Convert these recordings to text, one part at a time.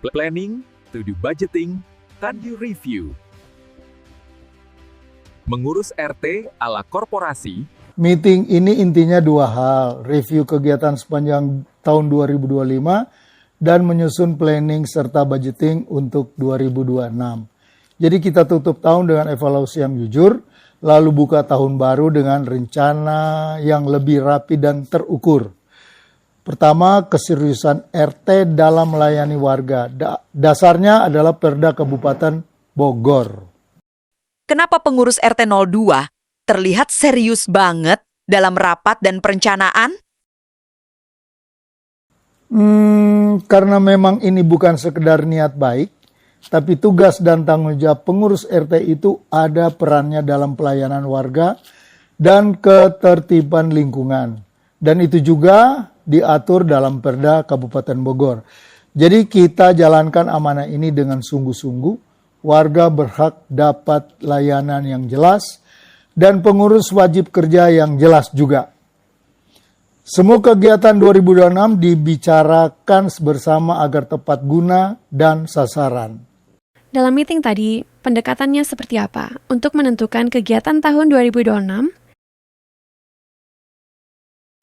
Planning to do budgeting, tadi review. Mengurus RT ala korporasi. Meeting ini intinya dua hal, review kegiatan sepanjang tahun 2025 dan menyusun planning serta budgeting untuk 2026. Jadi kita tutup tahun dengan evaluasi yang jujur, lalu buka tahun baru dengan rencana yang lebih rapi dan terukur. Pertama, keseriusan RT dalam melayani warga. Dasarnya adalah Perda Kabupaten Bogor. Kenapa pengurus RT 02 terlihat serius banget dalam rapat dan perencanaan? Karena memang ini bukan sekedar niat baik, tapi tugas dan tanggung jawab pengurus RT itu ada perannya dalam pelayanan warga dan ketertiban lingkungan. Dan itu juga diatur dalam Perda Kabupaten Bogor. Jadi kita jalankan amanah ini dengan sungguh-sungguh. Warga berhak dapat layanan yang jelas dan pengurus wajib kerja yang jelas juga. Semua kegiatan 2026 dibicarakan bersama agar tepat guna dan sasaran. Dalam meeting tadi, pendekatannya seperti apa untuk menentukan kegiatan tahun 2026?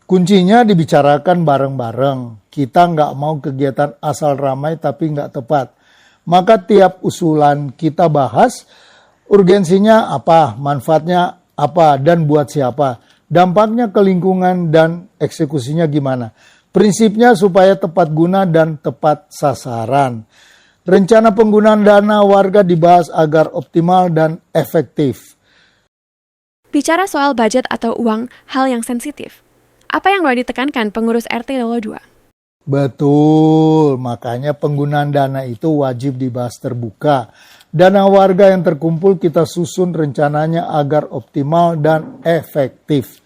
Kuncinya dibicarakan bareng-bareng. Kita nggak mau kegiatan asal ramai tapi nggak tepat. Maka tiap usulan kita bahas, urgensinya apa, manfaatnya apa, dan buat siapa. Dampaknya ke lingkungan dan eksekusinya gimana. Prinsipnya supaya tepat guna dan tepat sasaran. Rencana penggunaan dana warga dibahas agar optimal dan efektif. Bicara soal budget atau uang, hal yang sensitif. Apa yang boleh ditekankan pengurus RT 02? Betul, makanya penggunaan dana itu wajib dibahas terbuka. Dana warga yang terkumpul kita susun rencananya agar optimal dan efektif.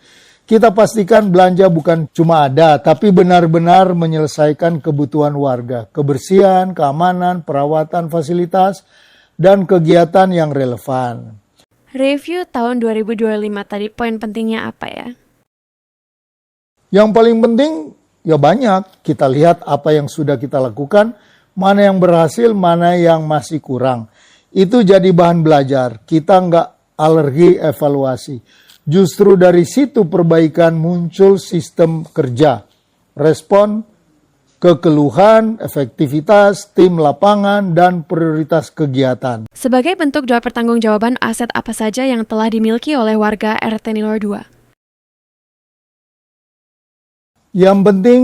Kita pastikan belanja bukan cuma ada, tapi benar-benar menyelesaikan kebutuhan warga. Kebersihan, keamanan, perawatan fasilitas, dan kegiatan yang relevan. Review tahun 2025 tadi, poin pentingnya apa ya? Yang paling penting, ya banyak. Kita lihat apa yang sudah kita lakukan, mana yang berhasil, mana yang masih kurang. Itu jadi bahan belajar. Kita nggak alergi evaluasi. Justru dari situ perbaikan muncul sistem kerja. Respon ke keluhan, efektivitas, tim lapangan, dan prioritas kegiatan. Sebagai bentuk doa pertanggungjawaban, aset apa saja yang telah dimiliki oleh warga RT 02? Yang penting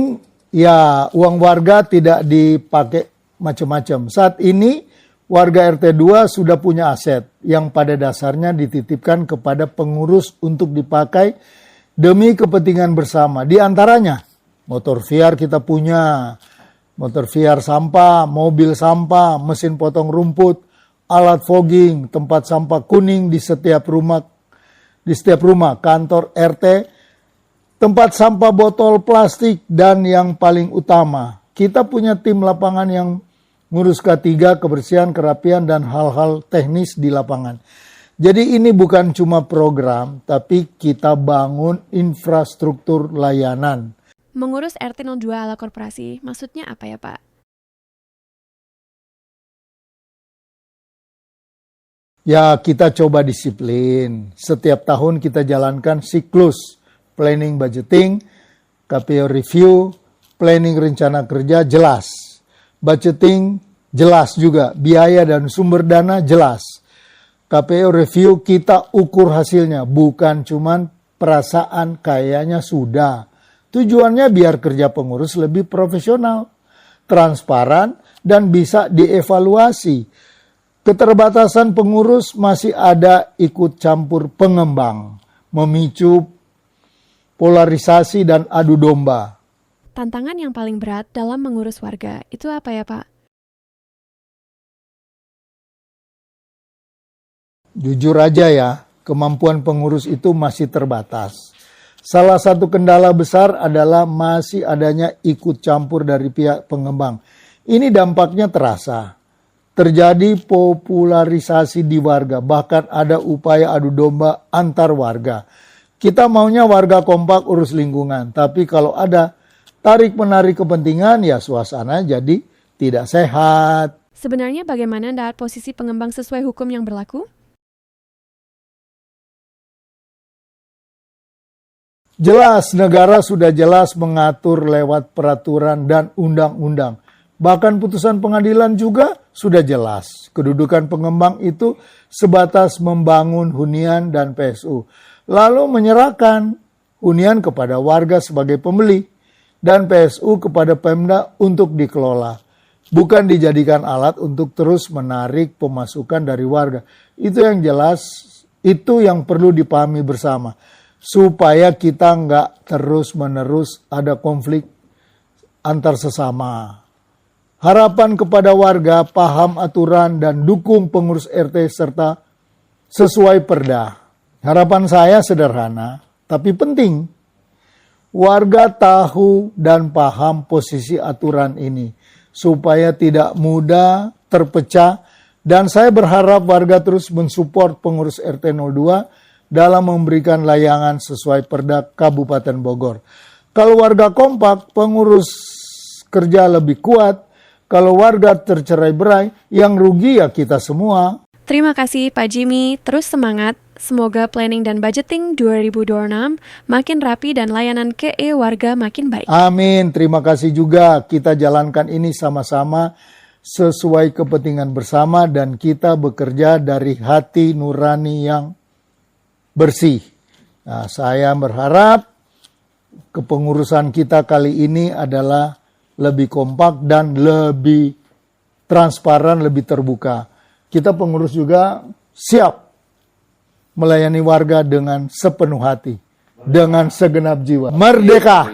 ya uang warga tidak dipakai macam-macam. Saat ini warga RT 2 sudah punya aset yang pada dasarnya dititipkan kepada pengurus untuk dipakai demi kepentingan bersama. Di antaranya motor VR kita punya, motor VR sampah, mobil sampah, mesin potong rumput, alat fogging, tempat sampah kuning di setiap rumah, kantor RT, tempat sampah botol plastik, dan yang paling utama, kita punya tim lapangan yang ngurus K3, kebersihan, kerapian, dan hal-hal teknis di lapangan. Jadi ini bukan cuma program, tapi kita bangun infrastruktur layanan. Mengurus RT 02 ala korporasi, maksudnya apa ya Pak? Ya kita coba disiplin. Setiap tahun kita jalankan siklus. Planning budgeting, KPO review, planning rencana kerja jelas. Budgeting jelas juga, biaya dan sumber dana jelas. KPO review kita ukur hasilnya, bukan cuman perasaan kayaknya sudah. Tujuannya biar kerja pengurus lebih profesional, transparan, dan bisa dievaluasi. Keterbatasan pengurus masih ada ikut campur pengembang, memicu polarisasi dan adu domba. Tantangan yang paling berat dalam mengurus warga itu apa ya Pak? Jujur aja ya, kemampuan pengurus itu masih terbatas. Salah satu kendala besar adalah masih adanya ikut campur dari pihak pengembang. Ini dampaknya terasa. Terjadi popularisasi di warga, bahkan ada upaya adu domba antar warga. Kita maunya warga kompak urus lingkungan, tapi kalau ada tarik-menarik kepentingan ya suasana jadi tidak sehat. Sebenarnya bagaimana dapat posisi pengembang sesuai hukum yang berlaku? Jelas, negara sudah jelas mengatur lewat peraturan dan undang-undang. Bahkan putusan pengadilan juga sudah jelas. Kedudukan pengembang itu sebatas membangun hunian dan PSU. Lalu menyerahkan hunian kepada warga sebagai pembeli dan PSU kepada Pemda untuk dikelola. Bukan dijadikan alat untuk terus menarik pemasukan dari warga. Itu yang jelas, itu yang perlu dipahami bersama. Supaya kita nggak terus-menerus ada konflik antar sesama. Harapan kepada warga paham aturan dan dukung pengurus RT serta sesuai perda. Harapan saya sederhana, tapi penting. Warga tahu dan paham posisi aturan ini, supaya tidak mudah terpecah. Dan saya berharap warga terus mensupport pengurus RT 02 dalam memberikan layangan sesuai perda Kabupaten Bogor. Kalau warga kompak, pengurus kerja lebih kuat. Kalau warga tercerai-berai, yang rugi ya kita semua. Terima kasih Pak Jimmy, terus semangat. Semoga planning dan budgeting 2026 makin rapi dan layanan KE warga makin baik. Amin, terima kasih juga. Kita jalankan ini sama-sama sesuai kepentingan bersama dan kita bekerja dari hati nurani yang bersih. Nah, saya berharap kepengurusan kita kali ini adalah lebih kompak dan lebih transparan, lebih terbuka. Kita pengurus juga siap melayani warga dengan sepenuh hati, dengan segenap jiwa. Merdeka!